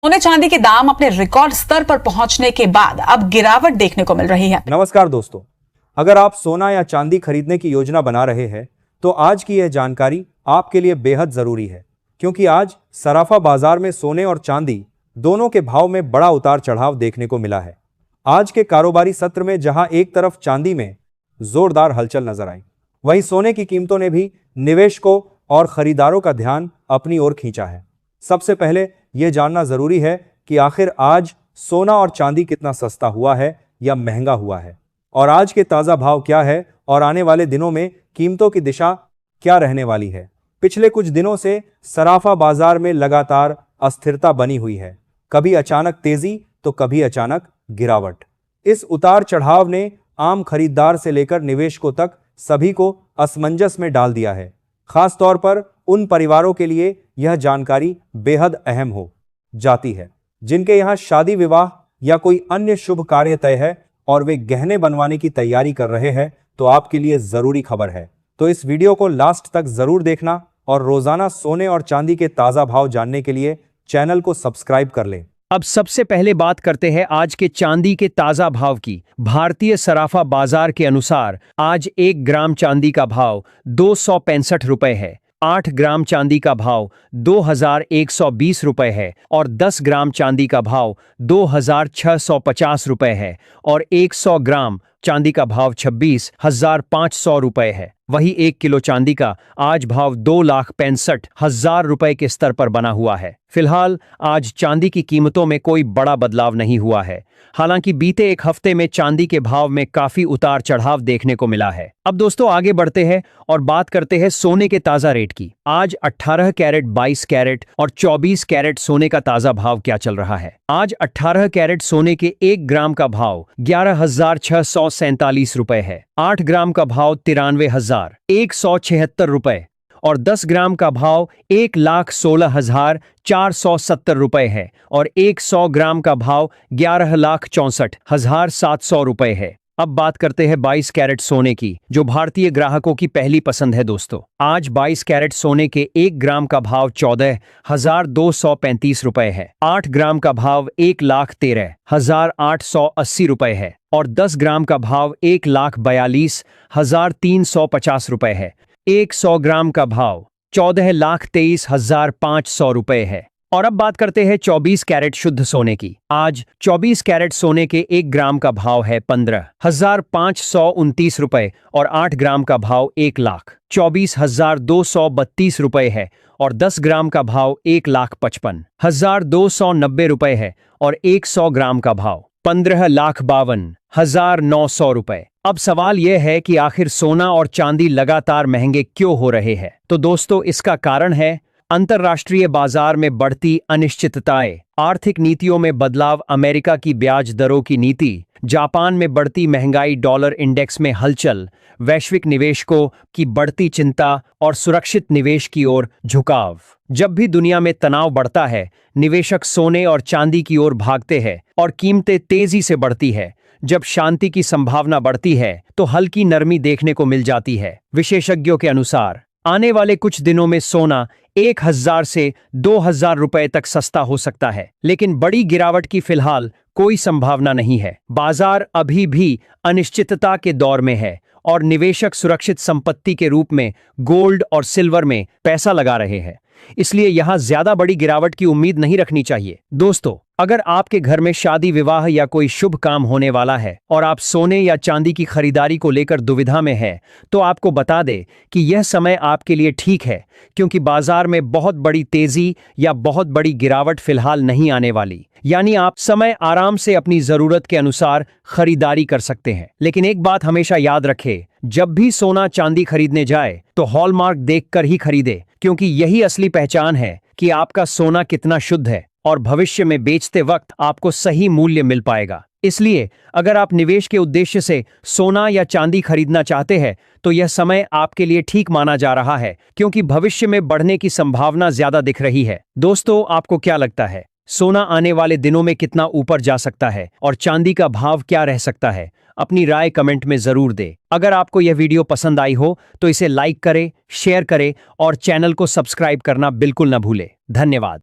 सोने चांदी के दाम अपने रिकॉर्ड स्तर पर पहुंचने के बाद अब गिरावट देखने को मिल रही है। नमस्कार दोस्तों, अगर आप सोना या चांदी खरीदने की योजना बना रहे हैं तो आज की यह जानकारी आपके लिए बेहद जरूरी है, क्योंकि आज सराफा बाजार में सोने और चांदी दोनों के भाव में बड़ा उतार चढ़ाव देखने को मिला है। आज के कारोबारी सत्र में जहां एक तरफ चांदी में जोरदार हलचल नजर आई, वहीं सोने की कीमतों ने भी निवेशकों और खरीदारों का ध्यान अपनी ओर खींचा है। सबसे पहले यह जानना जरूरी है कि आखिर आज सोना और चांदी कितना सस्ता हुआ है या महंगा हुआ है, और आज के ताजा भाव क्या है, और आने वाले दिनों में कीमतों की दिशा क्या रहने वाली है। पिछले कुछ दिनों से सराफा बाजार में लगातार अस्थिरता बनी हुई है, कभी अचानक तेजी तो कभी अचानक गिरावट। इस उतार चढ़ाव ने आम खरीदार से लेकर निवेशकों तक सभी को असमंजस में डाल दिया है। खास तौर पर उन परिवारों के लिए यह जानकारी बेहद अहम हो जाती है जिनके यहाँ शादी विवाह या कोई अन्य शुभ कार्य तय है और वे गहने बनवाने की तैयारी कर रहे हैं। तो आपके लिए जरूरी खबर है, तो इस वीडियो को लास्ट तक जरूर देखना और रोजाना सोने और चांदी के ताजा भाव जानने के लिए चैनल को सब्सक्राइब कर लें। अब सबसे पहले बात करते हैं आज के चांदी के ताजा भाव की। भारतीय सराफा बाजार के अनुसार आज 1 ग्राम चांदी का भाव 265 रुपए है, 8 ग्राम चांदी का भाव 2120 रुपए है और 10 ग्राम चांदी का भाव 2650 रुपए है और 100 ग्राम चांदी का भाव 26,500 रुपए है। वही 1 किलो चांदी का आज भाव 2,65,000 रुपए के स्तर पर बना हुआ है। फिलहाल आज चांदी की कीमतों में कोई बड़ा बदलाव नहीं हुआ है, हालांकि बीते एक हफ्ते में चांदी के भाव में काफी उतार चढ़ाव देखने को मिला है। अब दोस्तों आगे बढ़ते हैं और बात करते हैं सोने के ताजा रेट की। आज 18 कैरेट, 22 कैरेट और 24 कैरेट सोने का ताजा भाव क्या चल रहा है। आज 18 कैरेट सोने के 1 ग्राम का भाव 11,647 रुपए है, 8 ग्राम का भाव 93,176 रुपए और 10 ग्राम का भाव 1,16,470 रुपए है और 100 ग्राम का भाव 11,64,700 रुपए है। अब बात करते हैं 22 कैरेट सोने की, जो भारतीय ग्राहकों की पहली पसंद है। दोस्तों आज 22 कैरेट सोने के 1 ग्राम का भाव 14,235 रुपए है, 8 ग्राम का भाव 1,13,880 रुपए है और 10 ग्राम का भाव 1,42,350 रुपए है। 100 ग्राम का भाव 14,23,500 रुपए है। और अब बात करते हैं 24 कैरेट शुद्ध सोने की। आज 24 कैरेट सोने के 1 ग्राम का भाव है 15,529 रुपए और 8 ग्राम का भाव 1,24,232 रुपए है और 10 ग्राम का भाव 1,55,290 रुपए है और 100 ग्राम का भाव 15,52,900 रुपए। अब सवाल यह है कि आखिर सोना और चांदी लगातार महंगे क्यों हो रहे हैं। तो दोस्तों इसका कारण है अंतर्राष्ट्रीय बाजार में बढ़ती अनिश्चितताएं, आर्थिक नीतियों में बदलाव, अमेरिका की ब्याज दरों की नीति, जापान में बढ़ती महंगाई, डॉलर इंडेक्स में हलचल, वैश्विक निवेशकों की बढ़ती चिंता और सुरक्षित निवेश की ओर झुकाव। जब भी दुनिया में तनाव बढ़ता है, निवेशक सोने और चांदी की ओर भागते हैं और कीमतें तेजी से बढ़ती है। जब शांति की संभावना बढ़ती है तो हल्की नरमी देखने को मिल जाती है। विशेषज्ञों के अनुसार आने वाले कुछ दिनों में सोना 1,000 से 2,000 रुपए तक सस्ता हो सकता है, लेकिन बड़ी गिरावट की फिलहाल कोई संभावना नहीं है। बाजार अभी भी अनिश्चितता के दौर में है और निवेशक सुरक्षित संपत्ति के रूप में गोल्ड और सिल्वर में पैसा लगा रहे हैं, इसलिए यहां ज्यादा बड़ी गिरावट की उम्मीद नहीं रखनी चाहिए। दोस्तों अगर आपके घर में शादी विवाह या कोई शुभ काम होने वाला है और आप सोने या चांदी की खरीदारी को लेकर दुविधा में हैं, तो आपको बता दें कि यह समय आपके लिए ठीक है, क्योंकि बाजार में बहुत बड़ी तेजी या बहुत बड़ी गिरावट फिलहाल नहीं आने वाली। यानी आप समय आराम से अपनी जरूरत के अनुसार खरीदारी कर सकते हैं। लेकिन एक बात हमेशा याद रखें, जब भी सोना चांदी खरीदने जाए तो हॉलमार्क देखकर ही खरीदे, क्योंकि यही असली पहचान है कि आपका सोना कितना शुद्ध है और भविष्य में बेचते वक्त आपको सही मूल्य मिल पाएगा। इसलिए अगर आप निवेश के उद्देश्य से सोना या चांदी खरीदना चाहते हैं तो यह समय आपके लिए ठीक माना जा रहा है, क्योंकि भविष्य में बढ़ने की संभावना ज्यादा दिख रही है। दोस्तों आपको क्या लगता है, सोना आने वाले दिनों में कितना ऊपर जा सकता है और चांदी का भाव क्या रह सकता है? अपनी राय कमेंट में जरूर दें। अगर आपको यह वीडियो पसंद आई हो तो इसे लाइक करें, शेयर करें और चैनल को सब्सक्राइब करना बिल्कुल न भूलें। धन्यवाद।